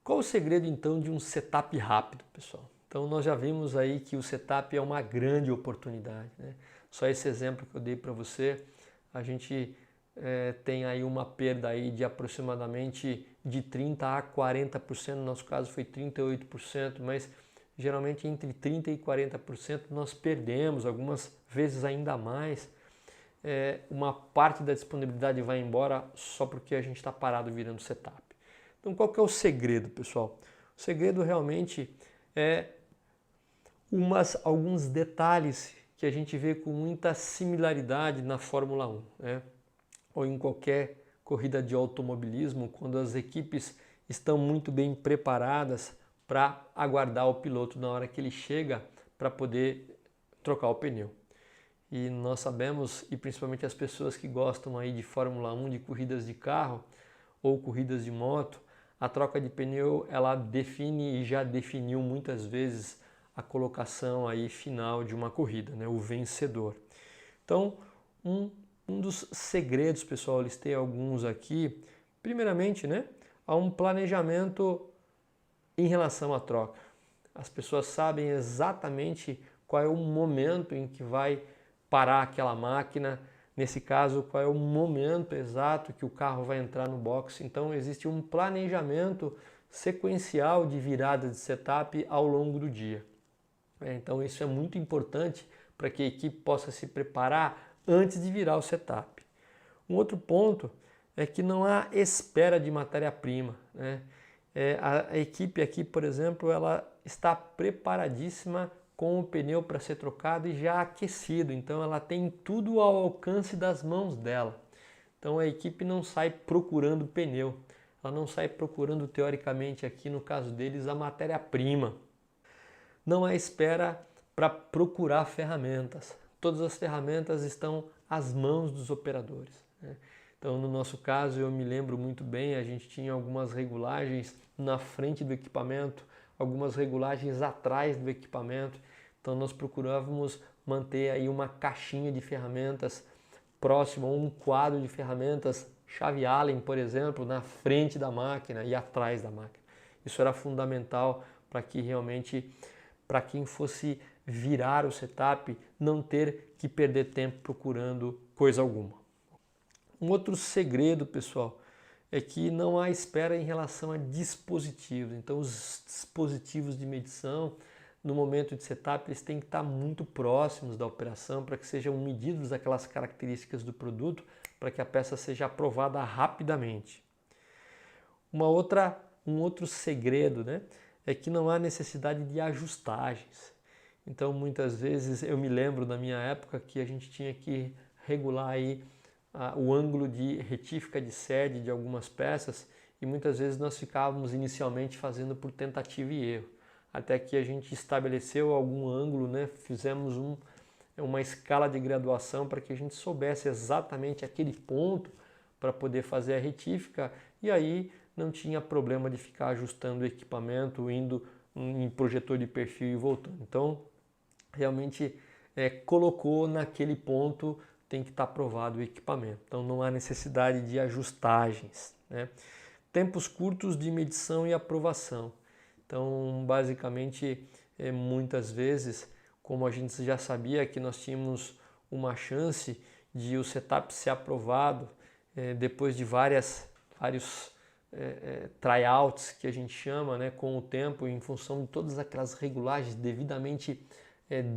Qual o segredo então de um setup rápido, pessoal? Então nós já vimos aí que o setup é uma grande oportunidade, né? Só esse exemplo que eu dei para você, a gente tem aí uma perda aí de aproximadamente de 30 a 40%, no nosso caso foi 38%, mas geralmente entre 30 e 40% nós perdemos, algumas vezes ainda mais. Uma parte da disponibilidade vai embora só porque a gente está parado virando setup. Então qual que é o segredo, pessoal? O segredo realmente é alguns detalhes que a gente vê com muita similaridade na Fórmula 1, né? Ou em qualquer corrida de automobilismo, quando as equipes estão muito bem preparadas para aguardar o piloto na hora que ele chega para poder trocar o pneu. E nós sabemos, e principalmente as pessoas que gostam aí de Fórmula 1, de corridas de carro ou corridas de moto, a troca de pneu ela define e já definiu muitas vezes a colocação aí final de uma corrida, né? O vencedor. Então, um dos segredos, pessoal, eu listei alguns aqui. Primeiramente, né, há um planejamento em relação à troca. As pessoas sabem exatamente qual é o momento em que vai parar aquela máquina, nesse caso, qual é o momento exato que o carro vai entrar no box. Então, existe um planejamento sequencial de virada de setup ao longo do dia. Então, isso é muito importante para que a equipe possa se preparar antes de virar o setup. Um outro ponto é que não há espera de matéria-prima, né? A equipe aqui, por exemplo, ela está preparadíssima com o pneu para ser trocado e já aquecido, então ela tem tudo ao alcance das mãos dela. Então a equipe não sai procurando pneu, ela não sai procurando teoricamente aqui no caso deles a matéria-prima. Não há espera para procurar ferramentas, todas as ferramentas estão às mãos dos operadores, né? Então, no nosso caso, eu me lembro muito bem, a gente tinha algumas regulagens na frente do equipamento, algumas regulagens atrás do equipamento. Então, nós procurávamos manter aí uma caixinha de ferramentas próximo a um quadro de ferramentas, chave Allen, por exemplo, na frente da máquina e atrás da máquina. Isso era fundamental para que realmente, para quem fosse virar o setup, não ter que perder tempo procurando coisa alguma. Um outro segredo, pessoal, é que não há espera em relação a dispositivos. Então, os dispositivos de medição, no momento de setup, eles têm que estar muito próximos da operação para que sejam medidos aquelas características do produto, para que a peça seja aprovada rapidamente. Um outro segredo, né, é que não há necessidade de ajustagens. Então, muitas vezes, eu me lembro da minha época que a gente tinha que regular aí o ângulo de retífica de sede de algumas peças e muitas vezes nós ficávamos inicialmente fazendo por tentativa e erro, até que a gente estabeleceu algum ângulo, né? Fizemos uma escala de graduação para que a gente soubesse exatamente aquele ponto para poder fazer a retífica e aí não tinha problema de ficar ajustando o equipamento, indo em projetor de perfil e voltando. Então, realmente colocou naquele ponto, tem que estar aprovado o equipamento. Então não há necessidade de ajustagens, né? Tempos curtos de medição e aprovação. Então basicamente, muitas vezes, como a gente já sabia que nós tínhamos uma chance de o setup ser aprovado depois de vários tryouts que a gente chama, né, com o tempo, em função de todas aquelas regulagens devidamente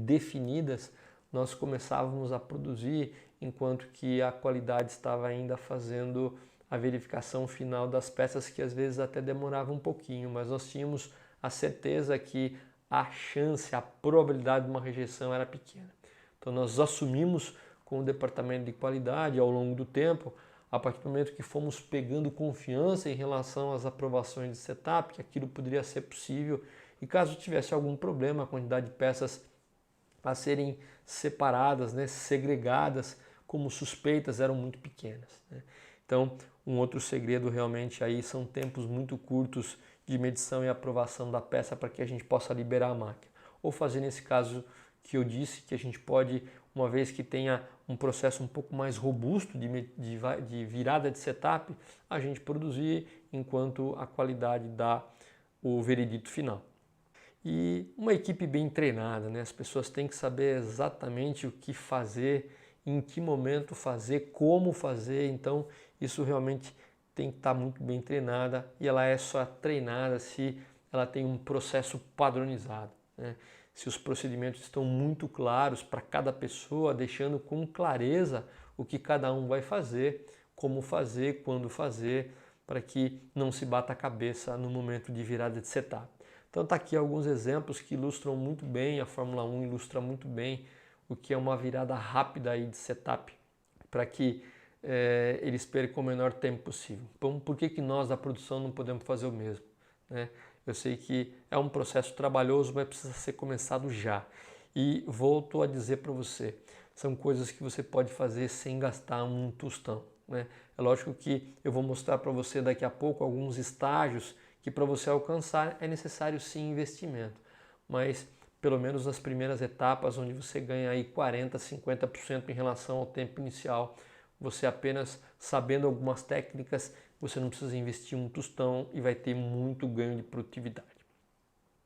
definidas, nós começávamos a produzir enquanto que a qualidade estava ainda fazendo a verificação final das peças, que às vezes até demorava um pouquinho, mas nós tínhamos a certeza que a chance, a probabilidade de uma rejeição era pequena. Então nós assumimos com o departamento de qualidade ao longo do tempo, a partir do momento que fomos pegando confiança em relação às aprovações de setup, que aquilo poderia ser possível e caso tivesse algum problema, a quantidade de peças a serem separadas, né, segregadas como suspeitas eram muito pequenas, né? Então, um outro segredo realmente aí são tempos muito curtos de medição e aprovação da peça para que a gente possa liberar a máquina. Ou fazer nesse caso que eu disse, que a gente pode, uma vez que tenha um processo um pouco mais robusto de virada de setup, a gente produzir enquanto a qualidade o veredito final. E uma equipe bem treinada, né? As pessoas têm que saber exatamente o que fazer, em que momento fazer, como fazer. Então, isso realmente tem que estar muito bem treinada, e ela é só treinada se ela tem um processo padronizado, né? Se os procedimentos estão muito claros para cada pessoa, deixando com clareza o que cada um vai fazer, como fazer, quando fazer, para que não se bata a cabeça no momento de virada de setup. Então tá aqui alguns exemplos que ilustram muito bem, a Fórmula 1 ilustra muito bem o que é uma virada rápida aí de setup, para que eles percam o menor tempo possível. Então, por que nós da produção não podemos fazer o mesmo, né? Eu sei que é um processo trabalhoso, mas precisa ser começado já. E volto a dizer para você, são coisas que você pode fazer sem gastar um tostão, né? É lógico que eu vou mostrar para você daqui a pouco alguns estágios que para você alcançar é necessário sim investimento, mas pelo menos nas primeiras etapas, onde você ganha aí 40%, 50% em relação ao tempo inicial, você apenas sabendo algumas técnicas, você não precisa investir um tostão e vai ter muito ganho de produtividade.